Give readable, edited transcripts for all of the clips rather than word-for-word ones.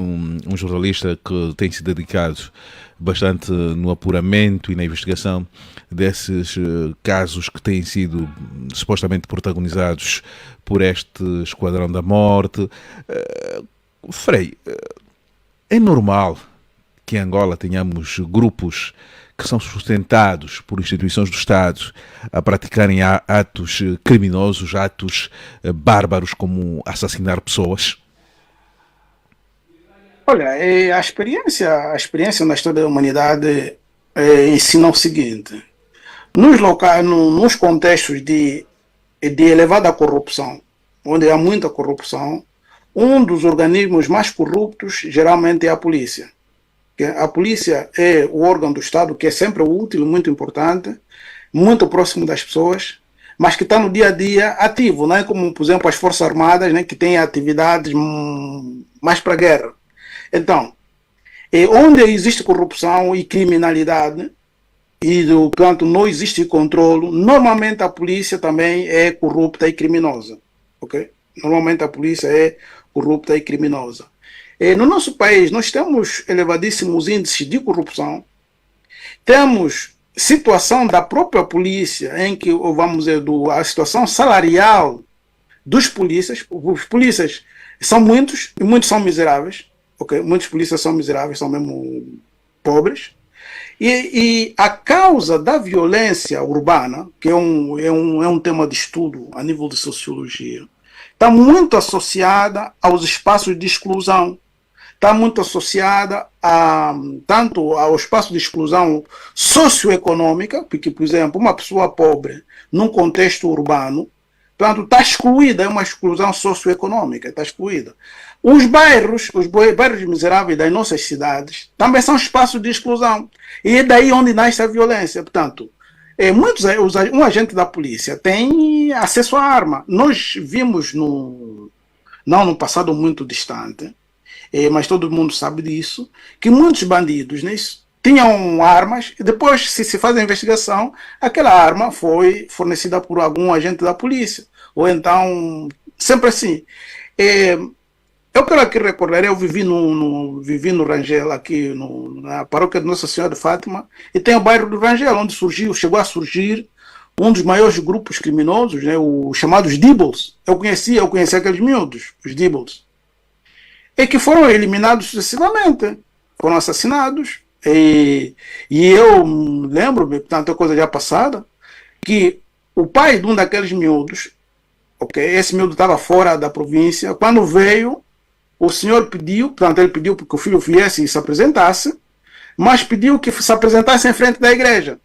um jornalista que tem se dedicado bastante no apuramento e na investigação desses casos que têm sido supostamente protagonizados por este Esquadrão da Morte. Frei, é normal que em Angola tenhamos grupos que são sustentados por instituições do Estado a praticarem atos criminosos, atos bárbaros como assassinar pessoas? Olha, a experiência na história da humanidade ensina o seguinte: nos locais, nos contextos de elevada corrupção, onde há muita corrupção, um dos organismos mais corruptos geralmente é a polícia. A polícia é o órgão do Estado que é sempre útil, muito importante, muito próximo das pessoas, mas que está no dia a dia ativo, não é como, por exemplo, as Forças Armadas, né, que têm atividades mais para a guerra. Então, onde existe corrupção e criminalidade, e portanto não existe controle, normalmente a polícia também é corrupta e criminosa. Ok? Normalmente a polícia é corrupta e criminosa. No nosso país, nós temos elevadíssimos índices de corrupção, temos situação da própria polícia, em que, vamos dizer, a situação salarial dos polícias. Os polícias são muitos e muitos são miseráveis. Okay? Muitos polícias são miseráveis, são mesmo pobres. E a causa da violência urbana, que é um tema de estudo a nível de sociologia, está muito associada aos espaços de exclusão. Está muito associada tanto ao espaço de exclusão socioeconômica, porque, por exemplo, uma pessoa pobre num contexto urbano, portanto, está excluída, é uma exclusão socioeconômica, está excluída. Os bairros miseráveis das nossas cidades também são espaços de exclusão. E é daí onde nasce a violência. Portanto, um agente da polícia tem acesso à arma. Nós vimos, não no passado muito distante, mas todo mundo sabe disso, que muitos bandidos, né, tinham armas e depois, se faz a investigação, aquela arma foi fornecida por algum agente da polícia. Ou então, sempre assim. Eu quero aqui recordar, eu vivi no Rangel, aqui na paróquia de Nossa Senhora de Fátima, e tem o bairro do Rangel, onde chegou a surgir um dos maiores grupos criminosos, né, os chamados Dibbles. Eu conhecia aqueles miúdos, os Dibbles. E que foram eliminados sucessivamente, foram assassinados. E eu lembro-me, portanto, é coisa já passada, que o pai de um daqueles miúdos, esse miúdo estava fora da província, quando veio, o senhor pediu, portanto, ele pediu que o filho viesse e se apresentasse, mas pediu que se apresentasse em frente da igreja,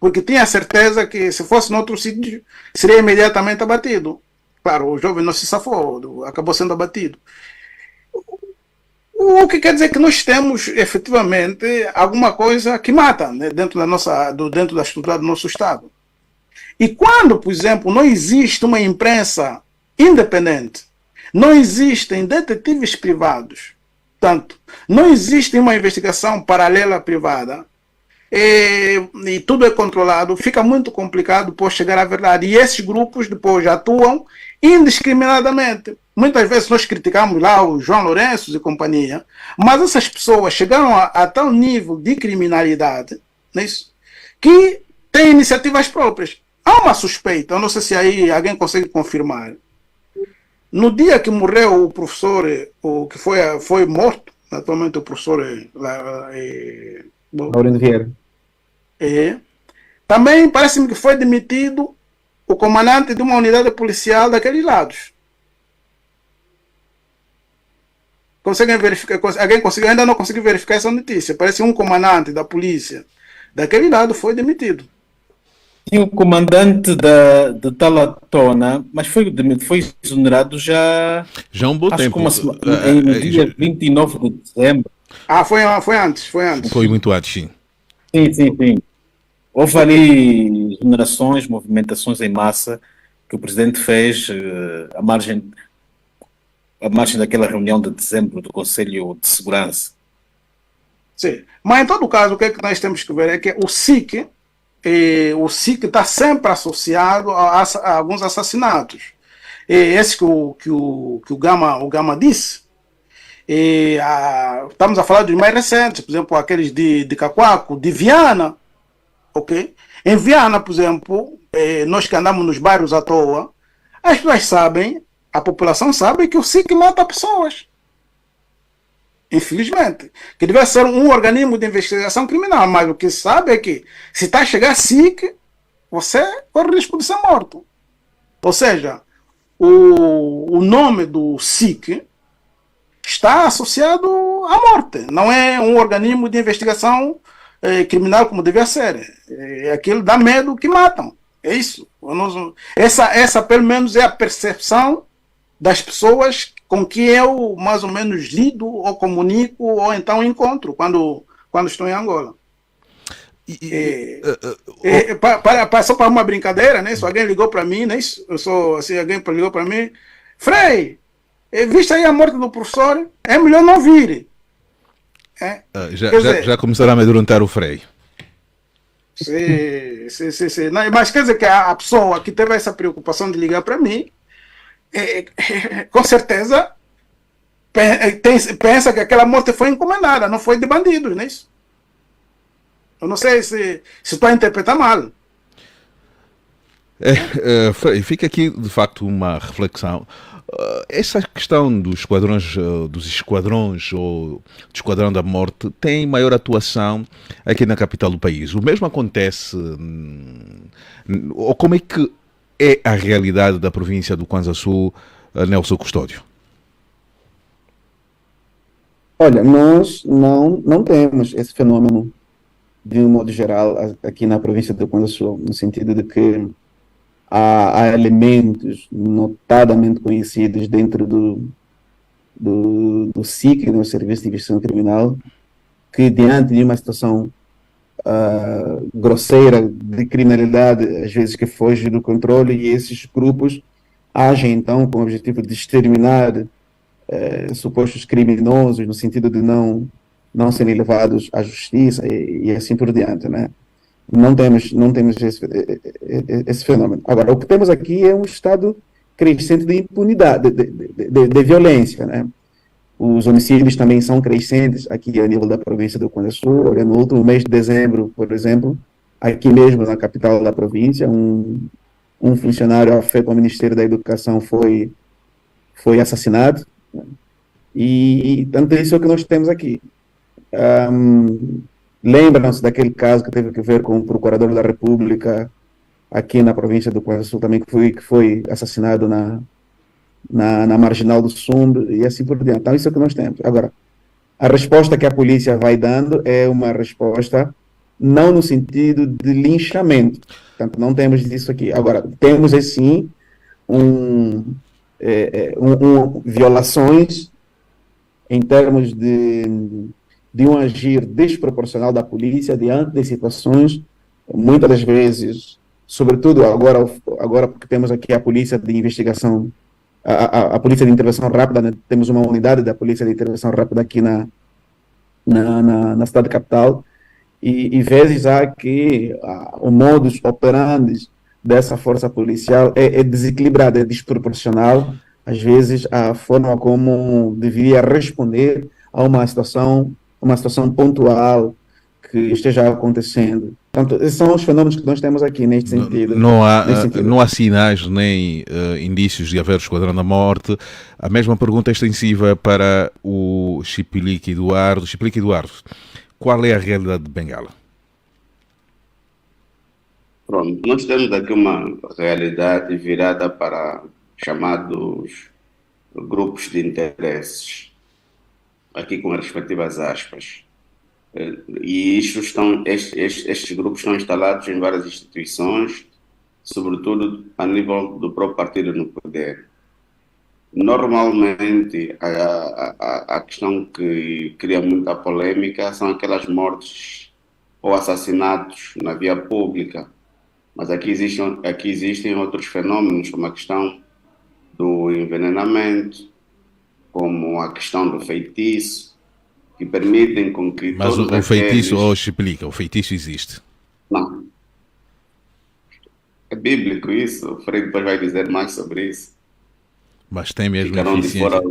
porque tinha certeza que se fosse em outro sítio, seria imediatamente abatido. Claro, o jovem não se safou, acabou sendo abatido. O que quer dizer que nós temos, efetivamente, alguma coisa que mata, né, dentro da estrutura do nosso Estado. E quando, por exemplo, não existe uma imprensa independente, não existem detetives privados, portanto, não existe uma investigação paralela privada, e tudo é controlado, fica muito complicado por chegar à verdade. E esses grupos depois atuam indiscriminadamente. Muitas vezes nós criticamos lá o João Lourenço e companhia, mas essas pessoas chegaram a tal nível de criminalidade, não é isso? Que têm iniciativas próprias. Há uma suspeita, eu não sei se aí alguém consegue confirmar. No dia que morreu o professor, o que foi morto, atualmente o professor Laurindo Vieira. Também parece-me que foi demitido o comandante de uma unidade policial daqueles lados. Conseguem verificar? Alguém conseguiu? Ainda não conseguiu verificar essa notícia. Parece que um comandante da polícia daquele lado foi demitido. E o comandante de Talatona, mas foi exonerado já há um bom tempo. No dia 29 de dezembro. Foi antes. Foi muito antes, sim. Sim. Houve ali exonerações, movimentações em massa que o presidente fez à margem daquela reunião de dezembro do Conselho de Segurança. Sim, mas em todo caso, o que é que nós temos que ver é que o SIC está sempre associado a alguns assassinatos. Esse que o Gama disse. Estamos a falar dos mais recentes, por exemplo, aqueles de Cacoaco, de Viana, ok? Em Viana, por exemplo, nós que andamos nos bairros à toa, as pessoas sabem, a população sabe que o SIC mata pessoas. Infelizmente. Que deve ser um organismo de investigação criminal, mas o que se sabe é que se está a chegar SIC, você corre o risco de ser morto. Ou seja, o nome do SIC está associado à morte. Não é um organismo de investigação criminal como devia ser. É aquilo dá medo que matam. É isso. Essa pelo menos é a percepção das pessoas com que eu mais ou menos lido ou comunico ou então encontro quando estou em Angola. Só para uma brincadeira, né? Se alguém ligou para mim, né? Se alguém ligou para mim, Frei, viste aí a morte do professor? É melhor não vir. Já começaram a amedrontar o Frei. Sim. Não, mas quer dizer que a pessoa que teve essa preocupação de ligar para mim, com certeza pensa que aquela morte foi encomendada, não foi de bandidos, não é isso? Eu não sei se estou a interpretar mal. Fica aqui de facto uma reflexão. Essa questão dos esquadrões ou do Esquadrão da Morte tem maior atuação aqui na capital do país. O mesmo acontece, ou como é que é a realidade da província do Kwanza Sul, Nelson Custódio? Olha, nós não temos esse fenômeno de um modo geral aqui na província do Kwanza Sul, no sentido de que há elementos notadamente conhecidos dentro do SIC, do Serviço de Investigação Criminal, que diante de uma situação grosseira de criminalidade, às vezes que foge do controle, e esses grupos agem então com o objetivo de exterminar supostos criminosos, no sentido de não serem levados à justiça e assim por diante, né? Não temos esse fenômeno. Agora, o que temos aqui é um estado crescente de impunidade, de violência, né? Os homicídios também são crescentes aqui a nível da província do Kwanza Sul. Olha, no último mês de dezembro, por exemplo, aqui mesmo na capital da província, um funcionário afeto ao Ministério da Educação foi assassinado, né? E tanto isso é o que nós temos aqui. Lembram-se daquele caso que teve que ver com o procurador da República aqui na província do Kwanza Sul também, que foi assassinado na Marginal do Sumbe e assim por diante. Então isso é o que nós temos. Agora, a resposta que a polícia vai dando é uma resposta não no sentido de linchamento. Portanto, não temos isso aqui. Agora, temos assim violações em termos de um agir desproporcional da polícia diante de situações, muitas das vezes, sobretudo agora porque temos aqui a polícia de investigação, a polícia de intervenção rápida, né? Temos uma unidade da polícia de intervenção rápida aqui na cidade capital, e vezes há que o modus operandi dessa força policial é desequilibrado, é desproporcional, às vezes, a forma como deveria responder a uma situação pontual que esteja acontecendo. Portanto, esses são os fenômenos que nós temos aqui neste sentido. Não há sinais nem indícios de haver o Esquadrão da Morte. A mesma pergunta é extensiva para o Chipilique Eduardo. Chipilique Eduardo, qual é a realidade de Bengala? Pronto, nós temos aqui uma realidade virada para chamados grupos de interesses, aqui com as respectivas aspas. E estes grupos estão instalados em várias instituições, sobretudo a nível do próprio partido no poder. Normalmente, a questão que cria muita polêmica são aquelas mortes ou assassinatos na via pública, mas aqui existem outros fenômenos, como a questão do envenenamento, como a questão do feitiço, que permitem com que mas todos o feitiço, aqueles... explica, o feitiço existe? Não. É bíblico isso, o Frei depois vai dizer mais sobre isso. Mas tem mesmo Ficaram de eficiência? fora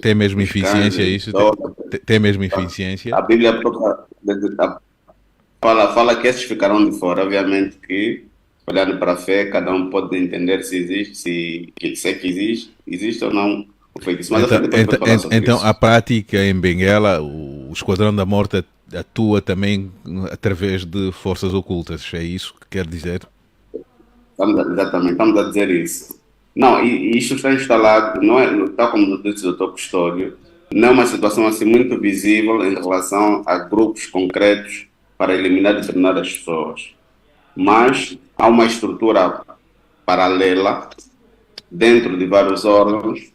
Tem mesmo os eficiência cães, isso? toda. Tem mesmo eficiência? A Bíblia fala que esses ficarão de fora. Obviamente que, olhando para a fé, cada um pode entender se existe, se é que existe ou não o feitiço. Mas a fé depois pode falar sobre Então, isso. a prática em Benguela, o Esquadrão da Morte atua também através de forças ocultas, é isso que quer dizer? Exatamente, estamos a dizer isso. Não, e isto está instalado, não é, tal como disse o Dr. Custódio, não é uma situação assim muito visível em relação a grupos concretos para eliminar determinadas pessoas. Mas há uma estrutura paralela dentro de vários órgãos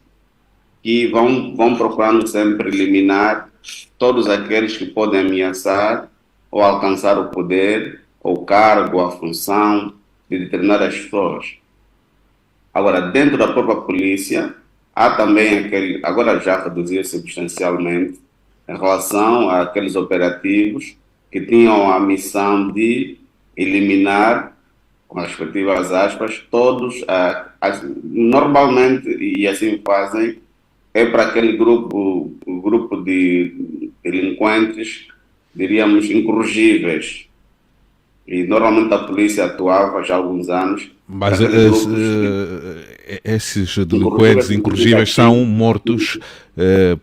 que vão procurando sempre eliminar todos aqueles que podem ameaçar ou alcançar o poder, ou o cargo, a função de determinadas pessoas. Agora, dentro da própria polícia, há também aquele, agora já reduziu substancialmente, em relação àqueles operativos que tinham a missão de eliminar, com as respectivas aspas, todos, normalmente, e assim fazem, é para aquele grupo de delinquentes, diríamos, incorrigíveis. E normalmente a polícia atuava já há alguns anos. Mas esses delinquentes incorrigíveis incorrigíveis são mortos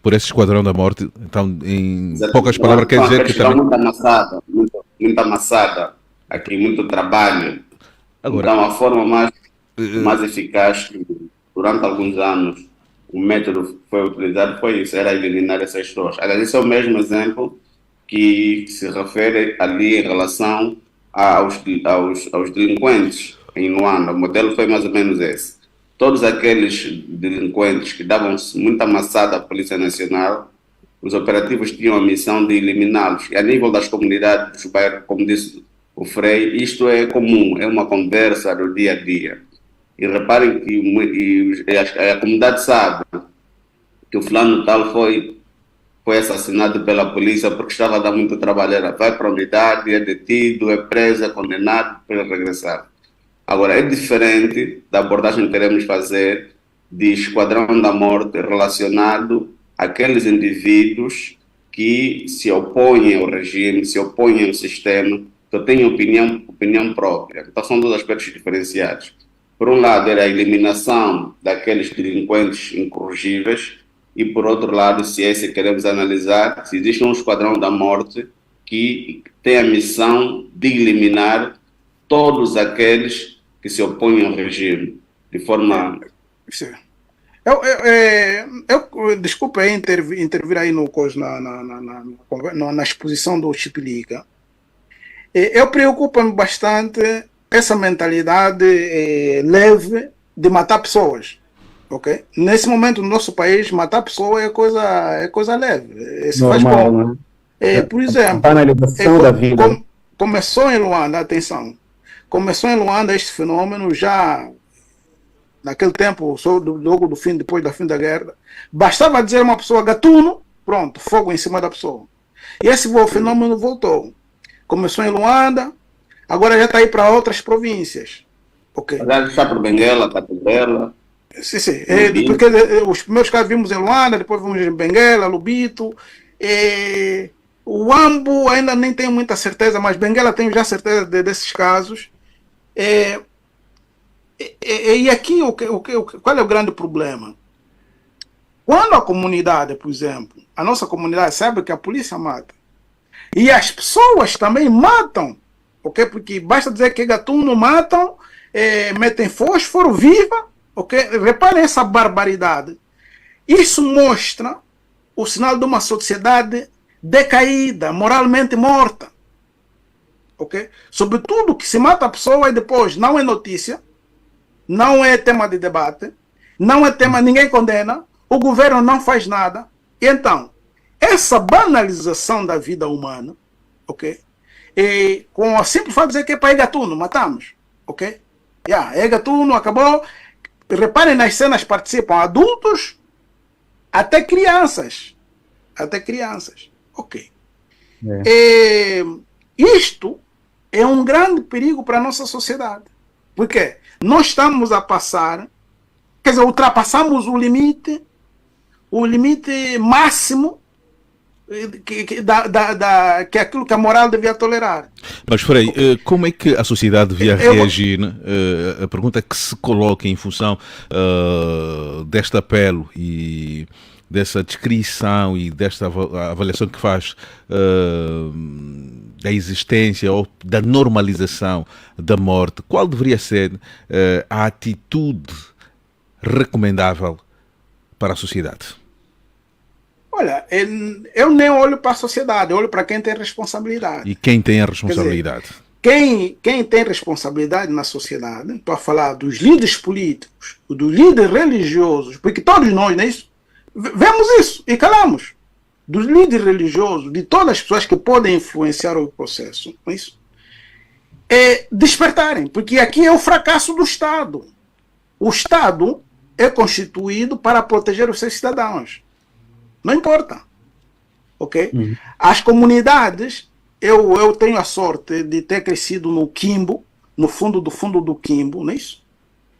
por esse Esquadrão da Morte. Então, em poucas palavras, quer dizer que também. Muito amassada, aqui muito trabalho. Agora, Então a forma mais eficaz que durante alguns anos o método que foi utilizado foi isso, era eliminar essas pessoas. Aliás, esse é o mesmo exemplo que se refere ali em relação aos delinquentes em Luanda. O modelo foi mais ou menos esse. Todos aqueles delinquentes que davam muita amassada à Polícia Nacional, os operativos tinham a missão de eliminá-los. E a nível das comunidades dos bairros, como disse o Frei, isto é comum, é uma conversa do dia a dia. E reparem que a comunidade sabe que o fulano tal foi assassinado pela polícia porque estava a dar muito trabalho. Vai para a unidade, é detido, é preso, é condenado para regressar. Agora, é diferente da abordagem que queremos fazer de Esquadrão da Morte relacionado àqueles indivíduos que se opõem ao regime, se opõem ao sistema, que têm opinião própria. Então, são dois aspectos diferenciados. Por um lado, era a eliminação daqueles delinquentes incorrigíveis, e por outro lado, se esse queremos analisar, se existe um Esquadrão da Morte que tem a missão de eliminar todos aqueles que se opõem ao regime, de forma... Desculpa aí intervir aí na exposição do Chipilica. Eu preocupo-me bastante essa mentalidade leve de matar pessoas. Okay? Nesse momento, no nosso país, matar pessoa é coisa leve. Normal, né? Por exemplo, banalização da vida. Começou em Luanda, atenção, começou em Luanda este fenômeno já naquele tempo, logo depois da fim da guerra. Bastava dizer uma pessoa gatuno, pronto, fogo em cima da pessoa. E esse fenômeno voltou. Começou em Luanda, agora já está aí para outras províncias. Okay? Já está para Benguela, Catubela. Sim. Porque os primeiros casos vimos em Luanda, depois vimos em Benguela, Lubito. O Ambo ainda nem tenho muita certeza, mas Benguela tenho já certeza desses casos. E aqui, qual é o grande problema? Quando a comunidade, por exemplo, a nossa comunidade sabe que a polícia mata, e as pessoas também matam, okay? Porque basta dizer que gatuno matam, metem fósforo, viva. Okay? Reparem essa barbaridade. Isso mostra o sinal de uma sociedade decaída, moralmente morta. Okay? Sobretudo que se mata a pessoa e depois não é notícia, não é tema de debate, não é tema, ninguém condena, o governo não faz nada. E então, essa banalização da vida humana, okay? E com a simples fato de dizer que é para gatuno, matamos. Okay? É gatuno, acabou. Reparem, nas cenas participam adultos até crianças. Ok. Isto é um grande perigo para a nossa sociedade. Porque nós estamos a passar, quer dizer, ultrapassamos o limite o limite máximo que é aquilo que a moral devia tolerar. Mas, Frei, como é que a sociedade devia reagir? Né? A pergunta que se coloca em função deste apelo e dessa descrição e desta avaliação que faz da existência ou da normalização da morte, qual deveria ser a atitude recomendável para a sociedade? Olha, eu nem olho para a sociedade, eu olho para quem tem responsabilidade. E quem tem a responsabilidade? Quer dizer, quem tem responsabilidade na sociedade, para falar dos líderes políticos, dos líderes religiosos, porque todos nós, não é isso? Vemos isso e calamos. Dos líderes religiosos, de todas as pessoas que podem influenciar o processo, não é isso? É despertarem, porque aqui é o fracasso do Estado. O Estado é constituído para proteger os seus cidadãos. Não importa. Ok? As comunidades, eu tenho a sorte de ter crescido no Quimbo, no fundo do Quimbo, não é isso?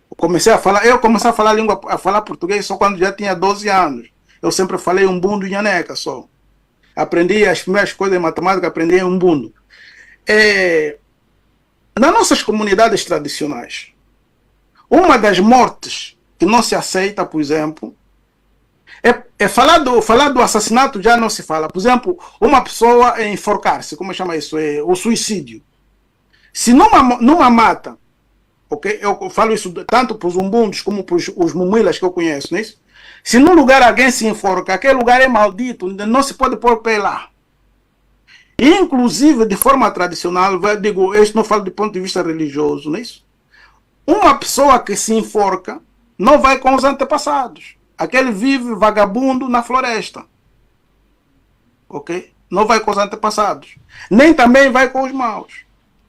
Eu comecei a falar português só quando já tinha 12 anos. Eu sempre falei umbundo e nhaneca só. Aprendi as primeiras coisas de matemática, aprendi em umbundo. Nas nossas comunidades tradicionais, uma das mortes que não se aceita, por exemplo, falar do assassinato já não se fala. Por exemplo, uma pessoa enforcar-se, como chama isso? O suicídio. Se numa mata, ok? Eu falo isso tanto para os umbundos como para os mumuilas que eu conheço, não é isso? Se num lugar alguém se enforca, aquele lugar é maldito, não se pode pôr pé lá. Inclusive, de forma tradicional, digo, eu não falo do ponto de vista religioso, não é isso? Uma pessoa que se enforca não vai com os antepassados. Aquele vive vagabundo na floresta. Ok? Não vai com os antepassados. Nem também vai com os maus.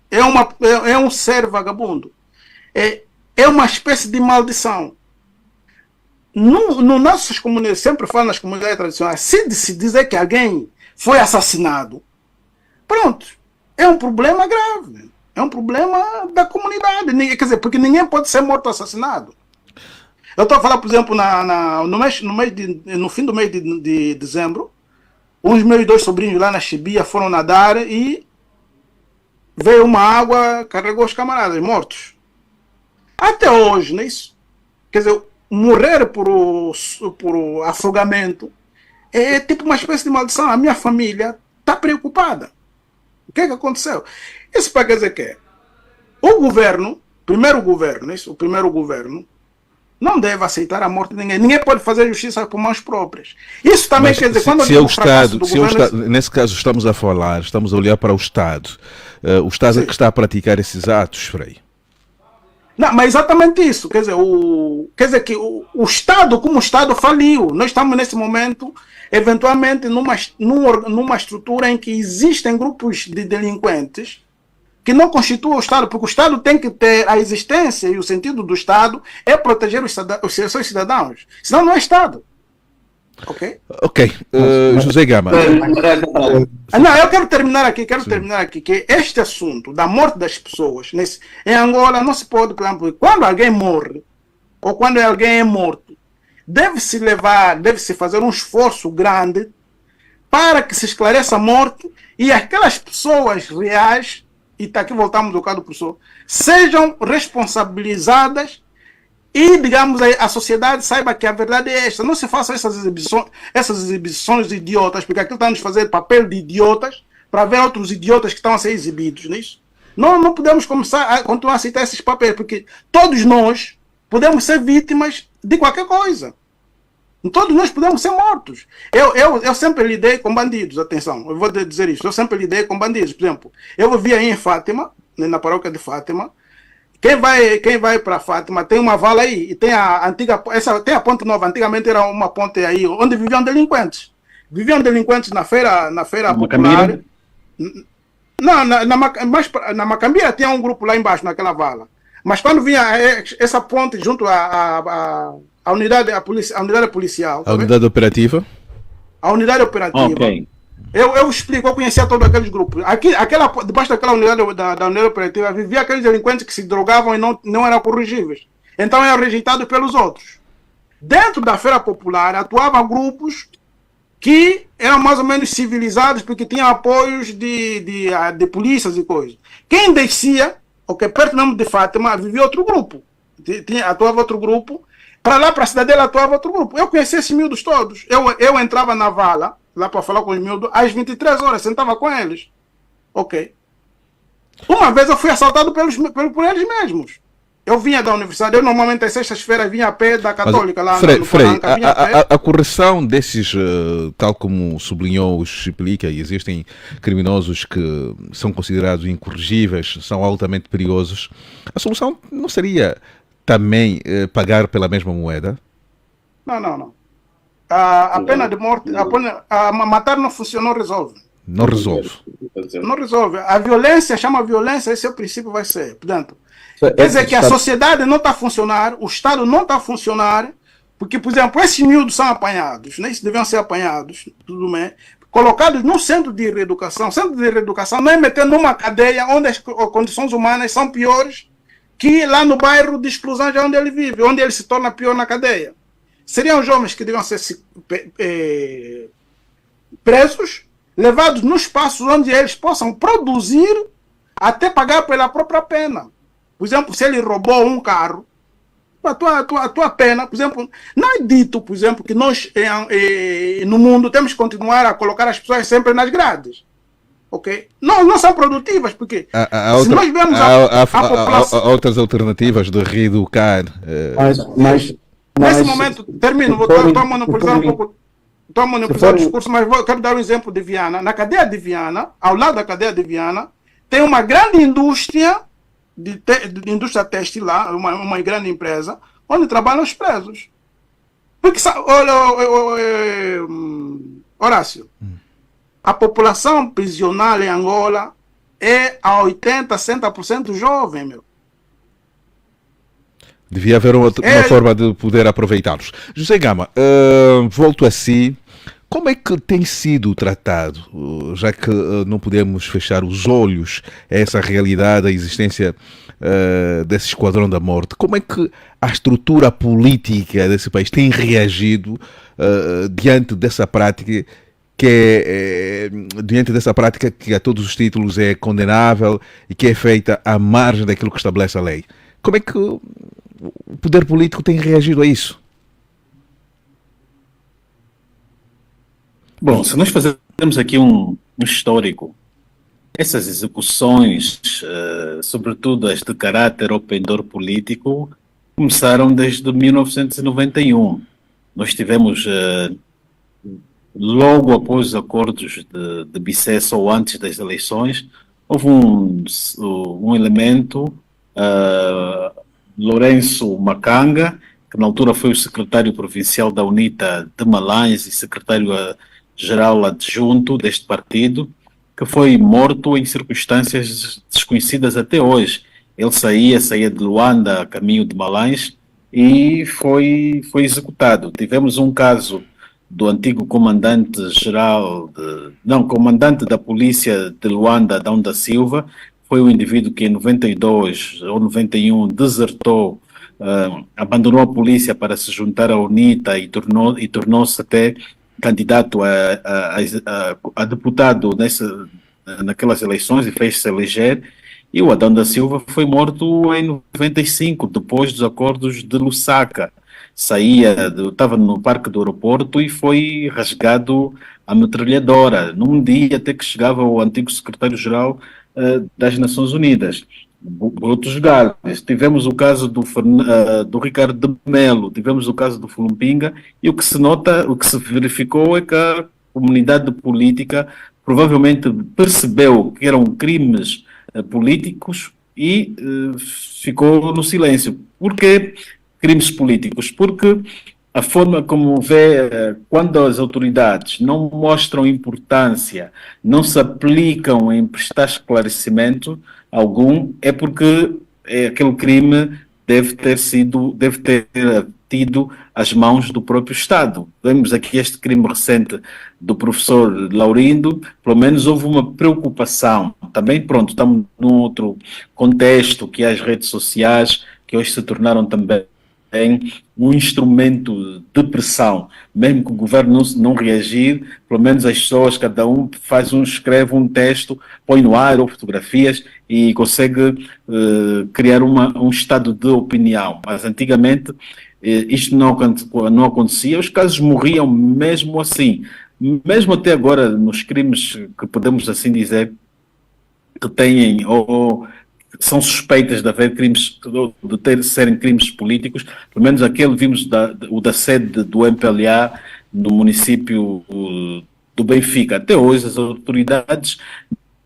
É um ser vagabundo. É uma espécie de maldição. No nossas comunidades, sempre falo nas comunidades tradicionais, se dizer que alguém foi assassinado, pronto, é um problema grave. É um problema da comunidade. Quer dizer, porque ninguém pode ser morto assassinado. Eu estou a falar, por exemplo, no fim do mês de dezembro, uns meus 2 sobrinhos lá na Chibia foram nadar e veio uma água, carregou os camaradas mortos. Até hoje, não é isso? Quer dizer, morrer por afogamento é tipo uma espécie de maldição. A minha família está preocupada. O que é que aconteceu? Isso para quer dizer que o governo, o primeiro governo, não deve aceitar a morte de ninguém. Ninguém pode fazer justiça por mãos próprias. Isso também mas quer dizer, quando se é o Estado, nesse caso estamos a olhar para o Estado. O Estado é que está a praticar esses atos, Frei. Não, mas exatamente isso. Quer dizer que o Estado, como o Estado, faliu. Nós estamos nesse momento, eventualmente, numa estrutura em que existem grupos de delinquentes que não constituam o Estado, porque o Estado tem que ter a existência e o sentido do Estado é proteger os seus cidadãos. Senão não é Estado. Ok? Ok. José Gama. Não, eu quero terminar aqui, que este assunto da morte das pessoas, em Angola não se pode, por exemplo, quando alguém morre, ou quando alguém é morto, deve-se fazer um esforço grande para que se esclareça a morte e aquelas pessoas reais, e está aqui voltamos ao caso do professor, sejam responsabilizadas e, digamos, a sociedade saiba que a verdade é esta. Não se façam essas exibições idiotas, porque aquilo está a nos fazer papel de idiotas para ver outros idiotas que estão a ser exibidos, não é isso? Não podemos continuar a aceitar esses papéis, porque todos nós podemos ser vítimas de qualquer coisa. Todos nós podemos ser mortos. Eu sempre lidei com bandidos, atenção, eu vou dizer isso, eu sempre lidei com bandidos. Por exemplo, eu vivia aí em Fátima, na paróquia de Fátima. Quem vai para Fátima tem uma vala aí, e tem a antiga, tem a ponte nova, antigamente era uma ponte aí, onde viviam delinquentes. Viviam delinquentes na feira popular. Não, na Macambira tinha um grupo lá embaixo, naquela vala. Mas quando vinha essa ponte junto a unidade policial. A unidade operativa? A unidade operativa. Okay. Eu explico, eu conhecia todos aqueles grupos. Debaixo daquela unidade da unidade operativa vivia aqueles delinquentes que se drogavam e não eram corrigíveis. Então eram rejeitados pelos outros. Dentro da feira popular atuavam grupos que eram mais ou menos civilizados porque tinham apoios de polícias e coisas. Quem descia, perto mesmo de Fátima, vivia outro grupo. Atuava outro grupo. Para lá, para a Cidadela, atuava outro grupo. Eu conhecia esses miúdos todos. Eu entrava na vala, lá para falar com os miúdos, às 23 horas, sentava com eles. Ok. Uma vez eu fui assaltado por eles mesmos. Eu vinha da universidade, eu normalmente às sextas-feiras vinha a pé da Católica, lá no Palanca, a correção desses, tal como sublinhou o Chiplica, e existem criminosos que são considerados incorrigíveis, são altamente perigosos, a solução não seria também pagar pela mesma moeda? Não. A pena de morte, matar não funciona, não resolve. Não resolve. Não resolve. A violência, chama violência, esse é o princípio, vai ser. Portanto, quer dizer que a sociedade não está a funcionar, o Estado não está a funcionar, porque, por exemplo, esses miúdos são apanhados, né? Eles deviam ser apanhados, tudo bem, colocados num centro de reeducação. Centro de reeducação não é meter numa cadeia onde as condições humanas são piores que lá no bairro de exclusão de onde ele vive, onde ele se torna pior na cadeia. Seriam jovens que deviam ser presos, levados nos espaços onde eles possam produzir até pagar pela própria pena. Por exemplo, se ele roubou um carro, a tua pena, por exemplo, não é dito, por exemplo, que nós no mundo temos que continuar a colocar as pessoas sempre nas grades. Ok? Não são produtivas, porque se nós vemos a população... Há outras alternativas de reeducar. Mas nesse momento, termino, estou a monopolizar um pouco. Estou a monopolizar o discurso, mas quero dar um exemplo de Viana. Na cadeia de Viana, ao lado da cadeia de Viana, tem uma grande indústria de indústria têxtil lá, uma grande empresa, onde trabalham os presos. Porque, Horácio, a população prisional em Angola é a 80%, 60% jovem, meu. Devia haver uma forma de poder aproveitá-los. José Gama, volto a si. Como é que tem sido tratado, já que não podemos fechar os olhos a essa realidade, a existência desse esquadrão da morte? Como é que a estrutura política desse país tem reagido diante dessa prática que a todos os títulos é condenável e que é feita à margem daquilo que estabelece a lei? Como é que o poder político tem reagido a isso? Bom, se nós fazermos aqui um histórico, essas execuções, sobretudo as de caráter ou pendor político, começaram desde 1991. Nós tivemos, logo após os acordos de Bicessa ou antes das eleições, houve um elemento, Lourenço Macanga, que na altura foi o secretário provincial da UNITA de Malães e secretário-geral adjunto deste partido, que foi morto em circunstâncias desconhecidas até hoje. Ele saía de Luanda a caminho de Malães e foi executado. Tivemos um caso do antigo comandante da polícia de Luanda, Adão da Silva. Foi o indivíduo que em 92 ou 91 desertou, abandonou a polícia para se juntar à UNITA e tornou-se até candidato a deputado naquelas eleições e fez-se eleger. E o Adão da Silva foi morto em 95, depois dos acordos de Lusaka. Estava no parque do aeroporto e foi rasgado a metralhadora, num dia até que chegava o antigo secretário-geral das Nações Unidas. Outros galhos. Tivemos o caso do Ricardo de Melo, tivemos o caso do Fulumpinga, e o que se verificou é que a comunidade política provavelmente percebeu que eram crimes políticos e ficou no silêncio. Por que crimes políticos? Porque a forma como vê, quando as autoridades não mostram importância, não se aplicam em prestar esclarecimento algum, é porque aquele crime deve ter tido as mãos do próprio Estado. Vemos aqui este crime recente do professor Laurindo, pelo menos houve uma preocupação. Também, pronto, estamos num outro contexto, que é as redes sociais, que hoje se tornaram também um instrumento de pressão, mesmo que o governo não reagir, pelo menos as pessoas, cada um escreve um texto, põe no ar ou fotografias e consegue criar um estado de opinião. Mas antigamente isto não acontecia, os casos morriam mesmo assim. Mesmo até agora, nos crimes que podemos assim dizer que têm ou são suspeitas de haver crimes, serem crimes políticos, pelo menos aquele vimos o da sede do MPLA no município do Benfica. Até hoje as autoridades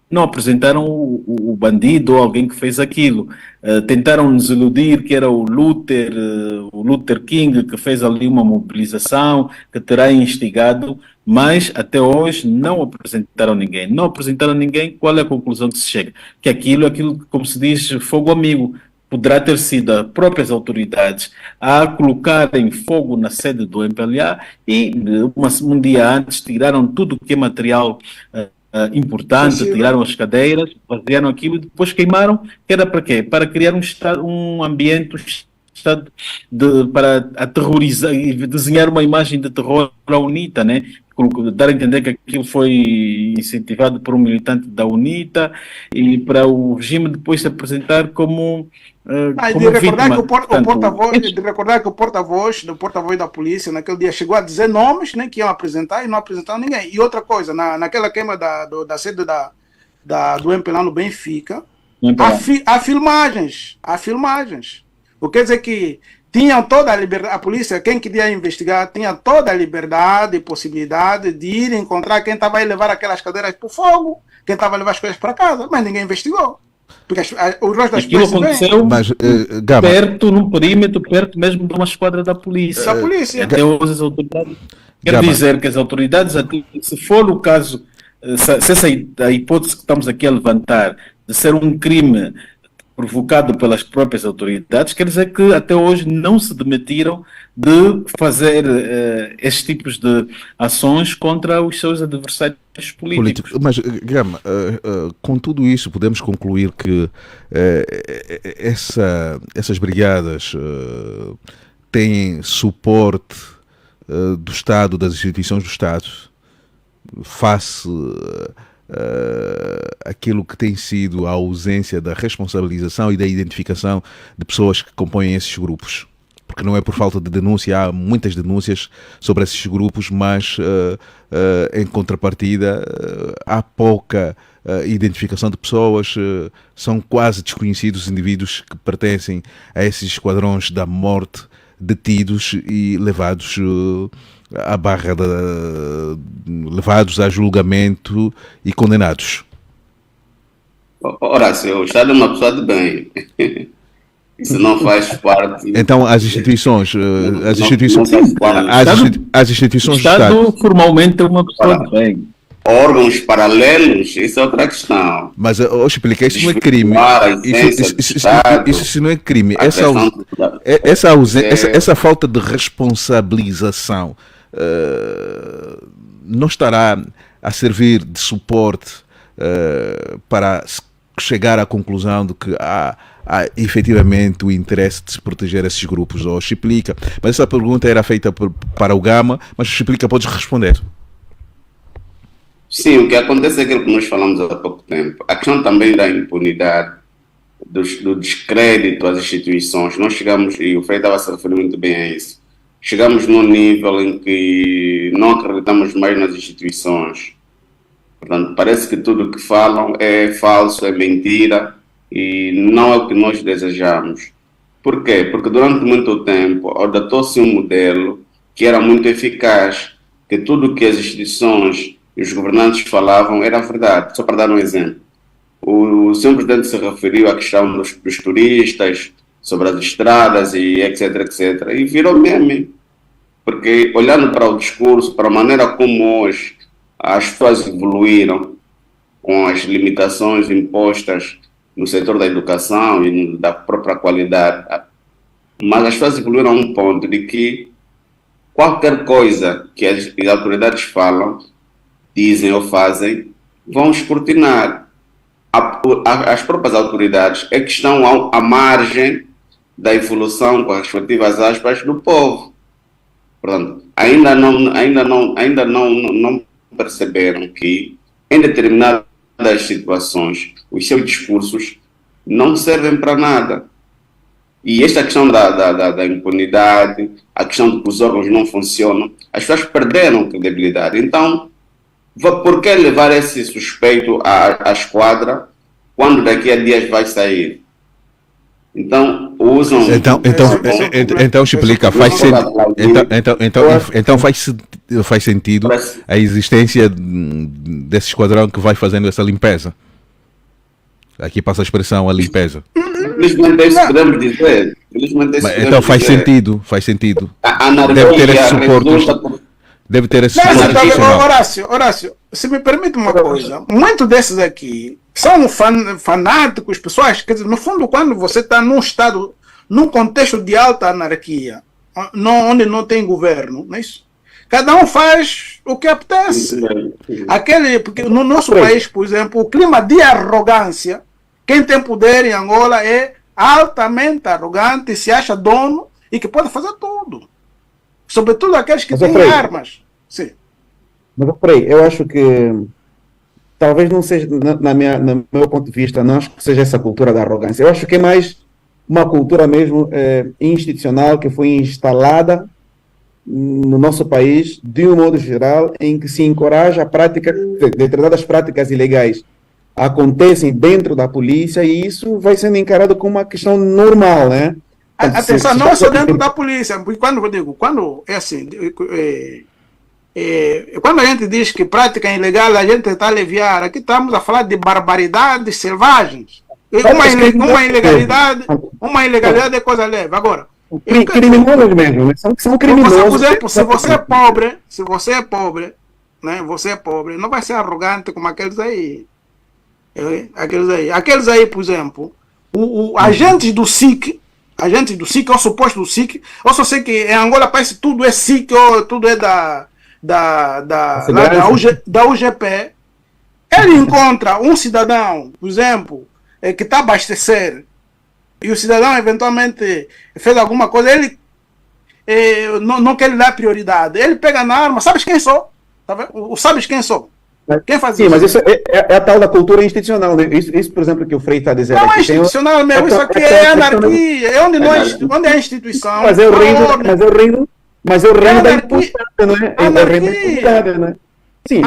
não apresentaram o bandido ou alguém que fez aquilo. Tentaram nos iludir que era o Luther King, que fez ali uma mobilização, que terá instigado, mas até hoje não apresentaram ninguém. Não apresentaram ninguém, qual é a conclusão que se chega? Que aquilo, como se diz, fogo amigo. Poderá ter sido as próprias autoridades a colocarem fogo na sede do MPLA e um dia antes tiraram tudo o que é material importante, tiraram as cadeiras, vaziaram aquilo e depois queimaram, que era para quê? Para criar um ambiente para aterrorizar e desenhar uma imagem de terror à UNITA, né? Dar a entender que aquilo foi incentivado por um militante da UNITA e para o regime depois se apresentar como de recordar vítima. De recordar que o porta-voz da polícia naquele dia chegou a dizer nomes, né, que iam apresentar e não apresentaram ninguém. E outra coisa, naquela queima da sede do MPLA no Benfica, há filmagens. O que quer dizer que tinham toda a liberdade, a polícia, quem queria investigar, tinha toda a liberdade e possibilidade de ir encontrar quem estava a levar aquelas cadeiras para o fogo, quem estava a levar as coisas para casa, mas ninguém investigou. Porque o rosto das aquilo aconteceu perto, num perímetro, perto mesmo de uma esquadra da polícia. Até hoje as autoridades. Quer dizer que as autoridades, se for o caso, se essa a hipótese que estamos aqui a levantar de ser um crime provocado pelas próprias autoridades, quer dizer que até hoje não se demitiram de fazer estes tipos de ações contra os seus adversários políticos. Mas, Gama, com tudo isso podemos concluir que essas brigadas têm suporte do Estado, das instituições do Estado, face aquilo que tem sido a ausência da responsabilização e da identificação de pessoas que compõem esses grupos. Porque não é por falta de denúncia, há muitas denúncias sobre esses grupos, mas em contrapartida há pouca identificação de pessoas, são quase desconhecidos os indivíduos que pertencem a esses esquadrões da morte, detidos e levados à barra, levados a julgamento e condenados. Ora, se o Estado é uma pessoa de bem, isso não faz parte. Então as instituições, as instituições do Estado formalmente é uma pessoa de bem. Órgãos paralelos, isso é outra questão. Mas eu expliquei, isso não é crime. Isso não é crime. Essa falta de responsabilização não estará a servir de suporte para para chegar à conclusão de que há efetivamente o interesse de se proteger esses grupos, ou Chiplica. Mas essa pergunta era feita para o Gama, mas o Chiplica pode responder. Sim, o que acontece é aquilo que nós falamos há pouco tempo. A questão também da impunidade, do descrédito às instituições. Nós chegamos, e o Frei estava a se referir muito bem a isso, chegamos num nível em que não acreditamos mais nas instituições. Portanto, parece que tudo o que falam é falso, é mentira, e não é o que nós desejamos. Por quê? Porque durante muito tempo adotou-se um modelo que era muito eficaz, que tudo o que as instituições e os governantes falavam era verdade. Só para dar um exemplo. O Sr. Presidente se referiu à questão dos turistas, sobre as estradas e etc, etc. E virou meme. Porque olhando para o discurso, para a maneira como hoje as pessoas evoluíram com as limitações impostas no setor da educação e da própria qualidade, mas as pessoas evoluíram a um ponto de que qualquer coisa que as autoridades falam, dizem ou fazem, vão escrutinar. As próprias autoridades é que estão à margem da evolução, com as respectivas aspas, do povo. Portanto, ainda não perceberam que, em determinadas situações, os seus discursos não servem para nada. E esta questão da impunidade, a questão de que os órgãos não funcionam, as pessoas perderam credibilidade. Então, por que levar esse suspeito à esquadra quando daqui a dias vai sair? Então, usam... Então explica, faz sentido a existência desse esquadrão que vai fazendo essa limpeza. Aqui passa a expressão, a limpeza. Felizmente é isso que podemos dizer. Então faz sentido. A Deve ter esse anarquia suporte. resulta... Deve ter esse Não, suporte institucional. Horácio, se me permite uma coisa, muitos desses aqui são fanáticos, pessoas, quer dizer, no fundo, quando você está num estado, num contexto de alta anarquia, onde não tem governo, não é isso? Cada um faz o que apetece. Porque no nosso país, por exemplo, o clima de arrogância, quem tem poder em Angola é altamente arrogante, se acha dono e que pode fazer tudo. Sobretudo aqueles que têm armas. Sim. Mas, peraí, eu acho que talvez não seja, no meu ponto de vista, não acho que seja essa cultura da arrogância. Eu acho que é mais uma cultura mesmo institucional que foi instalada no nosso país, de um modo geral, em que se encoraja a prática, determinadas práticas ilegais acontecem dentro da polícia e isso vai sendo encarado como uma questão normal, né? Atenção, não é só dentro da polícia, porque quando é assim, quando a gente diz que prática ilegal, a gente está a aliviar, aqui estamos a falar de barbaridades selvagens. Uma ilegalidade é coisa leve. Agora, criminosos mesmo, né? São criminosos. Por exemplo, se você é pobre, né? Você é pobre, não vai ser arrogante como aqueles aí. Aqueles aí, por exemplo, agentes do SIC, ou suposto do SIC, eu só sei que em Angola parece que tudo é SIC, ou tudo é da UGP. Ele encontra um cidadão, por exemplo, que está a abastecer, e o cidadão eventualmente fez alguma coisa, ele não quer lhe dar prioridade. Ele pega na arma, sabes quem sou? Tá vendo? Sabes quem sou? Quem faz isso? Sim, mas isso é a tal da cultura institucional, né? Isso, por exemplo, que o Frei está dizendo. Não é institucional mesmo, isso aqui é anarquia. É onde é a instituição. Mas é o reino da impunidade, não é? É o reino da impunidade, né? Sim,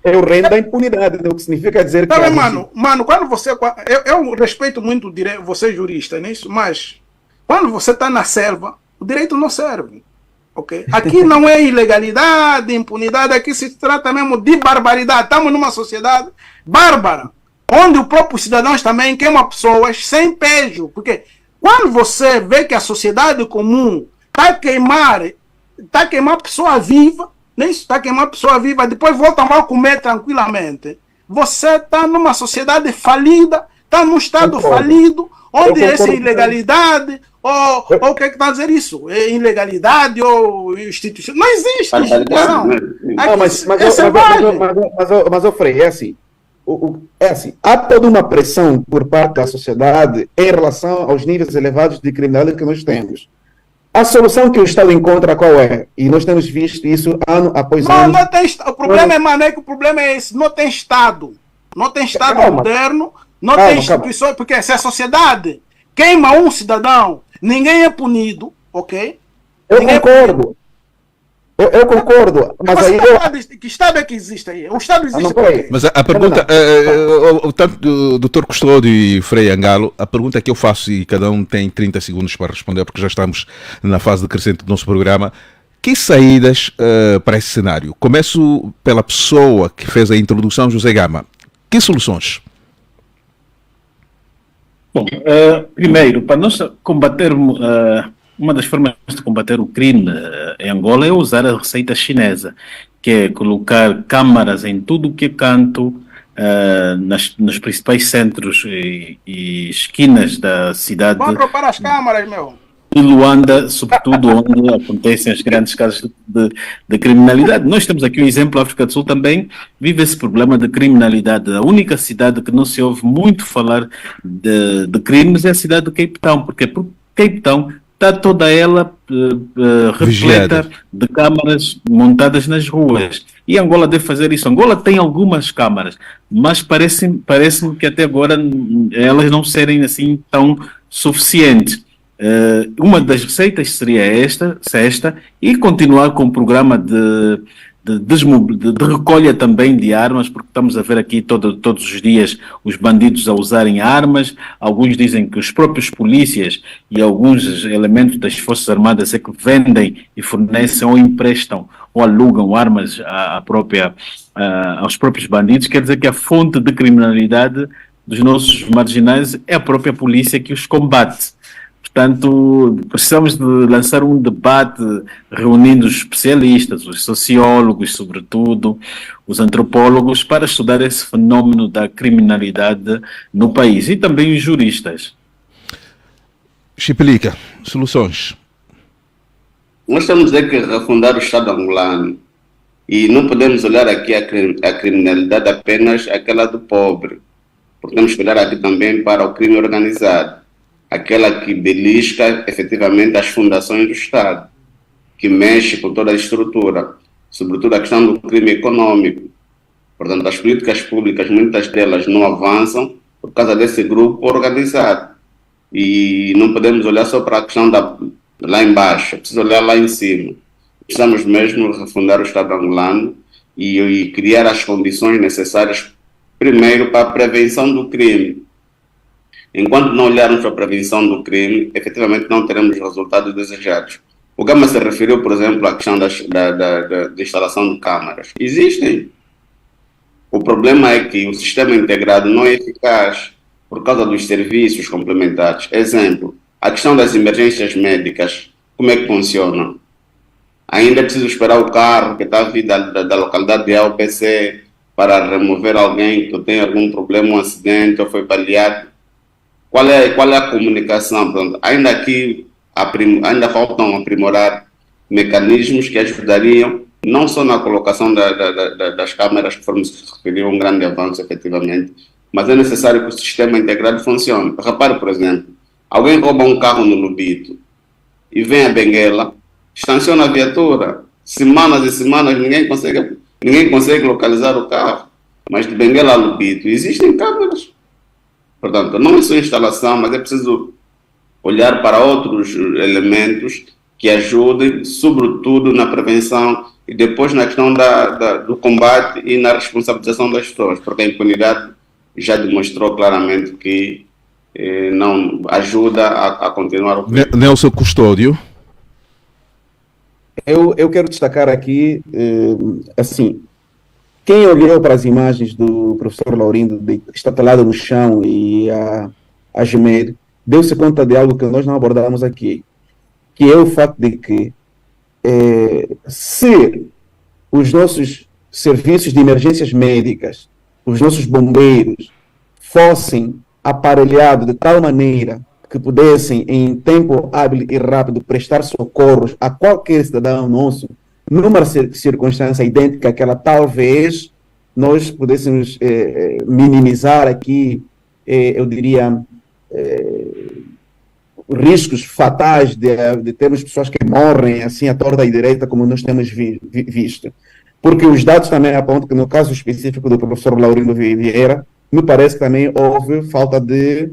é o reino da impunidade, né? O que significa dizer que... Tá, mano, quando você... Eu respeito muito você jurista nisso, mas quando você está na selva, o direito não serve. Okay? Aqui não é ilegalidade, impunidade, aqui se trata mesmo de barbaridade. Estamos numa sociedade bárbara, onde o próprio cidadão também queima pessoas sem pejo. Porque quando você vê que a sociedade comum está a queimar pessoa viva, nem isso, está a queimar pessoa viva, depois voltam a comer tranquilamente. Você está numa sociedade falida, está num estado falido, onde essa ilegalidade... Ou o que é que está a dizer isso? É ilegalidade ou instituição? Não existe instituição. Mas Frei, é assim. Há toda uma pressão por parte da sociedade em relação aos níveis elevados de criminalidade que nós temos. A solução que o Estado encontra qual é? E nós temos visto isso ano após ano. Não tem, o problema é que o problema é esse. Não tem Estado. Não tem Estado moderno. Não tem instituições. Porque se a sociedade queima um cidadão, ninguém é punido, ok? Eu concordo. Mas aí que Estado é que existe aí? O Estado existe Mas a pergunta, tanto do Dr. Custódio e Frei Angalo, a pergunta que eu faço, e cada um tem 30 segundos para responder, porque já estamos na fase decrescente do nosso programa, que saídas para esse cenário? Começo pela pessoa que fez a introdução, José Gama. Que soluções? Bom, primeiro, para nós combatermos, uma das formas de combater o crime em Angola é usar a receita chinesa, que é colocar câmaras em tudo o que é canto, nos principais centros e esquinas da cidade. Vão para as câmaras, meu. de Luanda, sobretudo onde acontecem as grandes casos de criminalidade. Nós temos aqui um exemplo, a África do Sul também vive esse problema de criminalidade. A única cidade que não se ouve muito falar de crimes é a cidade de Cape Town, porque Cape Town está toda ela repleta de câmaras montadas nas ruas. E Angola deve fazer isso. Angola tem algumas câmaras, mas parece-me que até agora elas não serem assim tão suficientes. Uma das receitas seria esta, e continuar com o programa de recolha também de armas, porque estamos a ver aqui todos os dias os bandidos a usarem armas. Alguns dizem que os próprios polícias e alguns elementos das Forças Armadas é que vendem e fornecem ou emprestam ou alugam armas aos próprios bandidos. Quer dizer que a fonte de criminalidade dos nossos marginais é a própria polícia que os combate. Portanto, precisamos de lançar um debate reunindo os especialistas, os sociólogos, sobretudo, os antropólogos, para estudar esse fenómeno da criminalidade no país, e também os juristas. Chipelica, soluções? Nós temos que refundar o Estado angolano e não podemos olhar aqui a criminalidade apenas aquela do pobre, porque temos que olhar aqui também para o crime organizado, aquela que belisca efetivamente as fundações do Estado, que mexe com toda a estrutura, sobretudo a questão do crime econômico. Portanto, as políticas públicas, muitas delas não avançam por causa desse grupo organizado. E não podemos olhar só para a questão lá embaixo, é preciso olhar lá em cima. Precisamos mesmo refundar o Estado angolano e criar as condições necessárias, primeiro, para a prevenção do crime. Enquanto não olharmos para a prevenção do crime, efetivamente não teremos os resultados desejados. O Gama se referiu, por exemplo, à questão da instalação de câmaras. Existem. O problema é que o sistema integrado não é eficaz por causa dos serviços complementares. Exemplo, a questão das emergências médicas, como é que funciona? Ainda é preciso esperar o carro que está a vir da localidade de A ao BC para remover alguém que tem algum problema, um acidente ou foi baleado. Qual é a comunicação? Pronto, ainda faltam aprimorar mecanismos que ajudariam não só na colocação das câmeras, que foram se referir um grande avanço efetivamente, mas é necessário que o sistema integrado funcione. Repare, por exemplo, alguém rouba um carro no Lubito e vem a Benguela, estaciona a viatura, semanas e semanas ninguém consegue localizar o carro, mas de Benguela a Lubito existem câmeras. Portanto, não é só instalação, mas é preciso olhar para outros elementos que ajudem, sobretudo na prevenção e depois na questão do combate e na responsabilização das pessoas, porque a impunidade já demonstrou claramente que não ajuda a continuar o crime. Nelson Custódio. Eu quero destacar aqui, assim, quem olhou para as imagens do professor Laurindo estatelado no chão e a gemer, deu-se conta de algo que nós não abordamos aqui, que é o fato de que se os nossos serviços de emergências médicas, os nossos bombeiros, fossem aparelhados de tal maneira que pudessem, em tempo hábil e rápido, prestar socorros a qualquer cidadão nosso, numa circunstância idêntica àquela, talvez nós pudéssemos minimizar aqui, eu diria, riscos fatais de termos pessoas que morrem assim à torta e direita, como nós temos visto. Porque os dados também apontam que, no caso específico do professor Laurindo Vieira, me parece que também houve falta de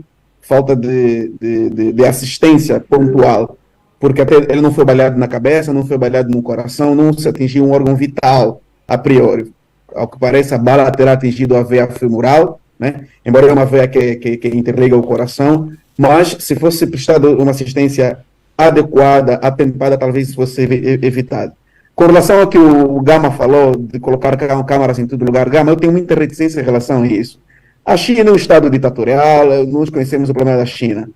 assistência pontual, porque até ele não foi baleado na cabeça, não foi baleado no coração, não se atingiu um órgão vital a priori. Ao que parece, a bala terá atingido a veia femoral, né? Embora é uma veia que interliga o coração, mas se fosse prestada uma assistência adequada, atempada, talvez isso fosse evitado. Com relação ao que o Gama falou, de colocar câmaras em todo lugar, Gama, eu tenho muita reticência em relação a isso. A China é um Estado ditatorial, nós conhecemos o problema da China.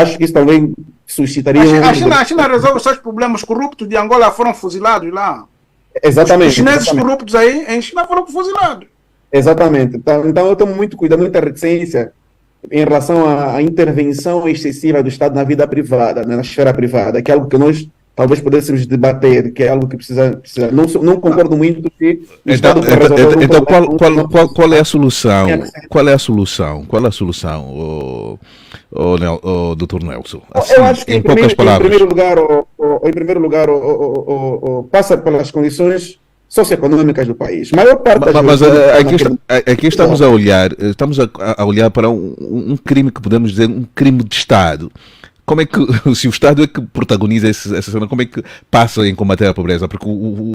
Acho que isso também suscitaria... A China resolve os seus problemas. Corruptos de Angola foram fuzilados lá. Exatamente. Os chineses corruptos aí em China foram fuzilados. Exatamente. Então eu tomo muito cuidado, muita reticência em relação à intervenção excessiva do Estado na vida privada, né, na esfera privada, que é algo que nós talvez pudéssemos debater, que é algo que precisa não concordo muito que o Estado para resolver Então, problema, qual é a solução? Qual é a solução? Qual é a solução, o Dr. Nelson? Assim, eu acho que em poucas palavras. em primeiro lugar, passa pelas condições socioeconômicas do país. Maior parte das Mas pessoas aqui estamos a olhar para um crime que podemos dizer um crime de Estado. Como é que, se o Estado é que protagoniza essa cena, como é que passa em combater a pobreza? Porque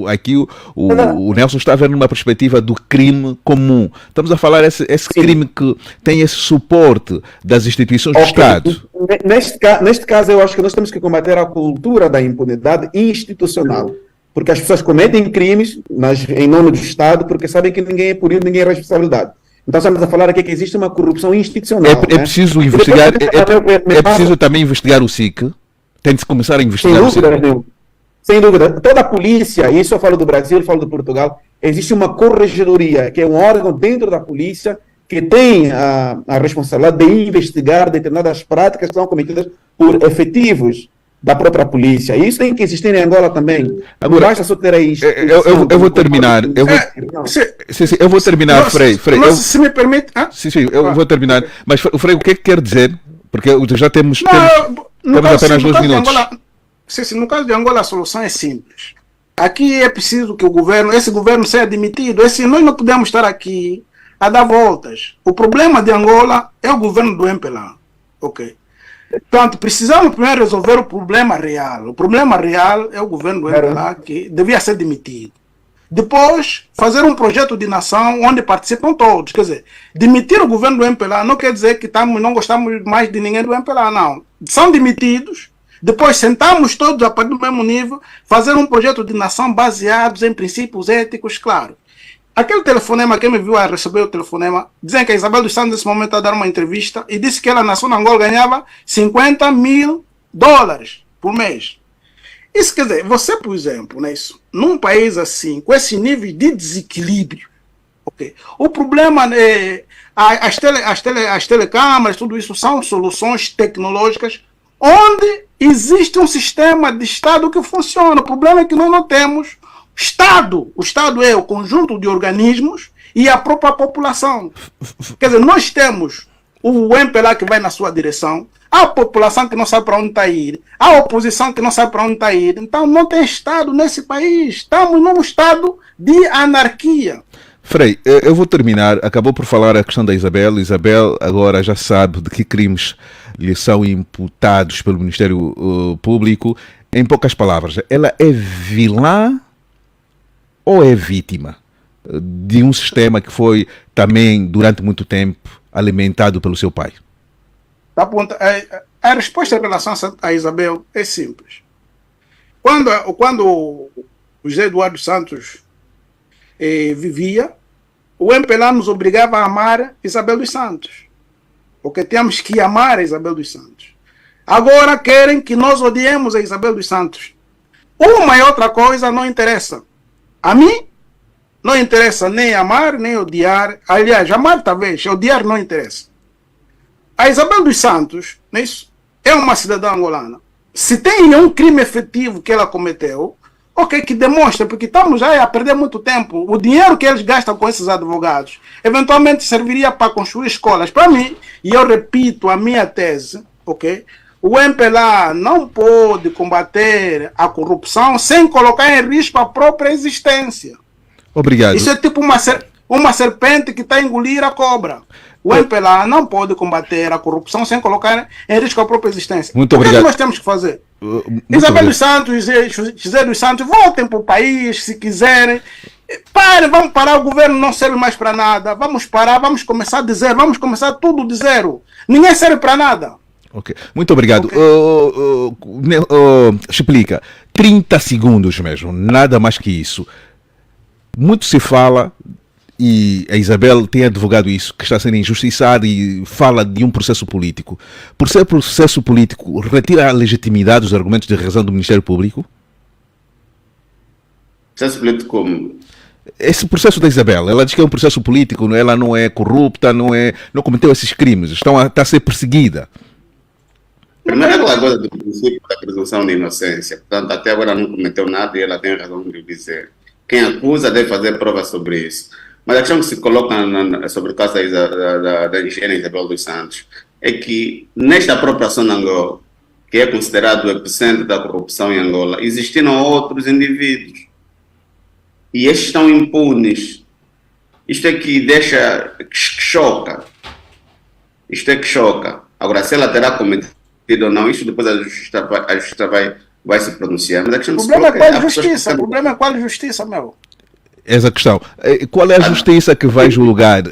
aqui o Nelson está a ver numa perspectiva do crime comum. Estamos a falar esse crime que tem esse suporte das instituições do Estado. Neste caso, eu acho que nós temos que combater a cultura da impunidade institucional. Porque as pessoas cometem crimes em nome do Estado porque sabem que ninguém é punido, ninguém é responsabilidade. Então estamos a falar aqui que existe uma corrupção institucional. É preciso investigar, é preciso também investigar o SIC. Tem de se começar a investigar o SIC. Sem dúvida. Toda a polícia, isso eu falo do Brasil, eu falo de Portugal, existe uma corregedoria, que é um órgão dentro da polícia que tem a responsabilidade de investigar determinadas práticas que são cometidas por efetivos da própria polícia. Isso tem que existir em Angola também. Agora, basta só ter aí. Eu vou terminar. Eu vou terminar, Frei. Se me permite. Sim, eu vou terminar. Mas, Frei, o que é que quer dizer? Porque já temos apenas 2 minutos. No caso de Angola, a solução é simples. Aqui é preciso que esse governo seja demitido. Nós não podemos estar aqui a dar voltas. O problema de Angola é o governo do MPLA. Ok? Portanto, precisamos primeiro resolver o problema real. O problema real é o governo do MPLA, que devia ser demitido. Depois, fazer um projeto de nação onde participam todos. Quer dizer, demitir o governo do MPLA não quer dizer que não gostamos mais de ninguém do MPLA, não. São demitidos, depois sentamos todos a partir do mesmo nível, fazer um projeto de nação baseados em princípios éticos, claro. Aquele telefonema, quem me viu a receber o telefonema, dizem que a Isabel dos Santos nesse momento está a dar uma entrevista e disse que ela nasceu na Angola ganhava $50 mil por mês. Isso quer dizer, você, por exemplo, né, num país assim, com esse nível de desequilíbrio, okay, o problema é as telecâmaras, tudo isso são soluções tecnológicas onde existe um sistema de Estado que funciona. O problema é que nós não temos Estado. O Estado é o conjunto de organismos e a própria população. Quer dizer, nós temos o MPLA que vai na sua direção, a população que não sabe para onde está a ir, a oposição que não sabe para onde está a ir. Então não tem Estado nesse país. Estamos num estado de anarquia. Frei, eu vou terminar. Acabou por falar a questão da Isabel. Isabel agora já sabe de que crimes lhe são imputados pelo Ministério Público. Em poucas palavras, ela é vilã ou é vítima de um sistema que foi também, durante muito tempo, alimentado pelo seu pai? A resposta em relação a Isabel é simples. Quando o José Eduardo Santos vivia, o MPLA nos obrigava a amar Isabel dos Santos. Porque temos que amar a Isabel dos Santos. Agora querem que nós odiemos a Isabel dos Santos. Uma e outra coisa não interessa. A mim não interessa nem amar, nem odiar. Aliás, amar talvez, odiar não interessa. A Isabel dos Santos, é uma cidadã angolana. Se tem um crime efetivo que ela cometeu, ok, que demonstra, porque estamos já a perder muito tempo. O dinheiro que eles gastam com esses advogados, eventualmente serviria para construir escolas. Para mim, e eu repito a minha tese, ok, o MPLA não pode combater a corrupção sem colocar em risco a própria existência. Obrigado. Isso é tipo uma serpente que está a engolir a cobra. O MPLA não pode combater a corrupção sem colocar em risco a própria existência. Muito obrigado. O que nós temos que fazer? Isabel dos Santos, José dos Santos, voltem para o país se quiserem. Vamos parar, o governo não serve mais para nada. Vamos parar, vamos começar de zero, vamos começar tudo de zero. Ninguém serve para nada. Ok, muito obrigado. Okay. Explica, 30 segundos mesmo, nada mais que isso. Muito se fala, e a Isabel tem advogado isso, que está sendo injustiçada e fala de um processo político. Por ser processo político, retira a legitimidade dos argumentos de razão do Ministério Público? Processo político como? esse processo da Isabel, ela diz que é um processo político, ela não é corrupta, não cometeu esses crimes, está a ser perseguida. Primeiro, aquela coisa do princípio da presunção de inocência. Portanto, até agora não cometeu nada e ela tem razão de dizer. Quem acusa deve fazer prova sobre isso. Mas a questão que se coloca sobre o caso da engenheira Isabel dos Santos é que, nesta própria zona de Angola, que é considerado o epicentro da corrupção em Angola, existiram outros indivíduos. E estes estão impunes. Isto é que deixa, que choca. Isto é que choca. Agora, se ela terá cometido ou não, isso depois a justiça vai se pronunciar. Mas a questão O problema é qual justiça? O problema é qual justiça, meu? Essa a questão. Qual é a justiça que vai julgar?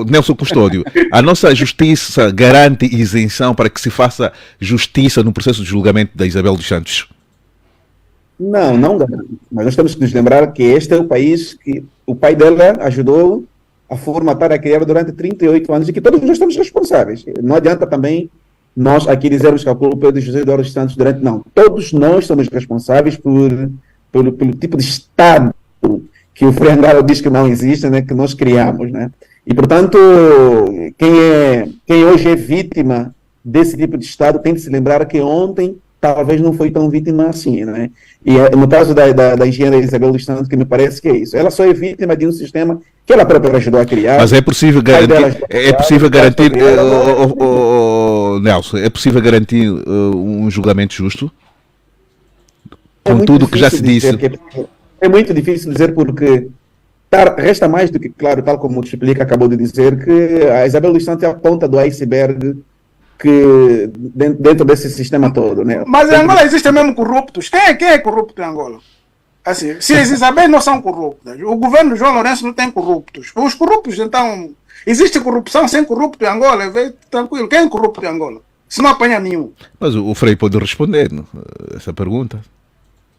Nelson Custódio, a nossa justiça garante isenção para que se faça justiça no processo de julgamento da Isabel dos Santos? Não, não garante. Mas nós temos que nos lembrar que este é o país que o pai dela ajudou a formatar, a criar durante 38 anos e que todos nós estamos responsáveis. Não adianta também nós aqui dizermos que a culpa é de José Eduardo dos Santos durante... Não, todos nós somos responsáveis pelo tipo de Estado que o Frei Angalo diz que não existe, né, que nós criamos, né? E, portanto, quem hoje é vítima desse tipo de Estado tem que se lembrar que ontem talvez não foi tão vítima assim, né? E no caso da engenheira Isabel dos Santos, que me parece que é isso. Ela só é vítima de um sistema que ela própria ajudou a criar. Mas é possível garantir, Nelson, é possível garantir um julgamento justo? Com tudo que já se disse. É muito difícil dizer porque resta mais do que claro, tal como o Chiplica acabou de dizer, que a Isabel dos Santos é a ponta do iceberg que dentro desse sistema todo, né? Mas em Angola existem mesmo corruptos. Quem é corrupto em Angola? Assim, se as Isabéis não são corruptas, o governo de João Lourenço não tem corruptos. Os corruptos, então, existe corrupção sem corrupto em Angola? Tranquilo, quem é corrupto em Angola? Se não apanha nenhum. Mas o Frei pode responder essa pergunta.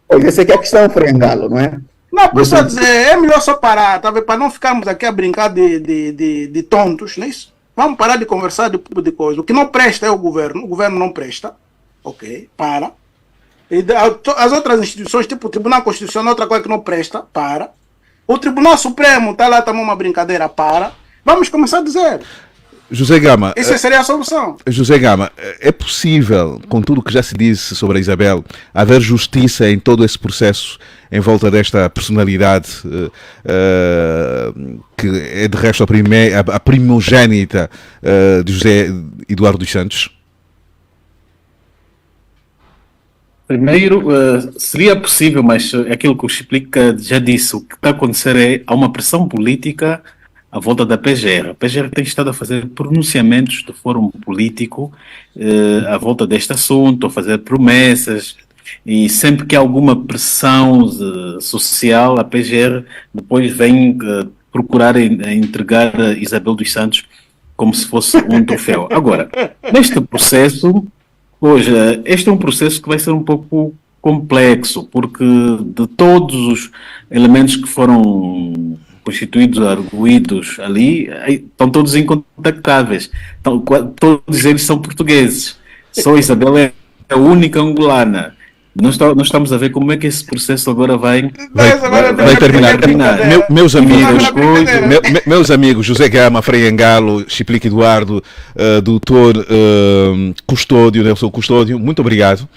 Pois essa aqui é a questão, Frei Angalo, não é? Não, por isso dizer, é melhor só parar, tá, para não ficarmos aqui a brincar de tontos, não é isso? Vamos parar de conversar de coisa. O que não presta é o governo não presta, ok, para. E as outras instituições, tipo o Tribunal Constitucional, outra coisa que não presta, para. O Tribunal Supremo está lá também uma brincadeira, para. Vamos começar a dizer. José Gama, essa seria a solução. José Gama, é possível, com tudo o que já se disse sobre a Isabel, haver justiça em todo esse processo em volta desta personalidade que é de resto a primogênita de José Eduardo dos Santos? Primeiro, seria possível, mas aquilo que o Chiplica já disse, o que está a acontecer é há uma pressão política à volta da PGR. A PGR tem estado a fazer pronunciamentos de fórum político à volta deste assunto, a fazer promessas, e sempre que há alguma pressão social, a PGR depois vem procurar entregar a Isabel dos Santos como se fosse um troféu. Agora, neste processo, hoje, este é um processo que vai ser um pouco complexo, porque de todos os elementos que foram constituídos, arguídos ali, estão todos incontactáveis. Então, todos eles são portugueses. Só Isabel é a única angolana. Nós estamos a ver como é que esse processo agora vai terminar. Meus amigos, José Gama, Frei Angalo, Chiplica Eduardo, doutor Custódio, Nelson Custódio, muito obrigado.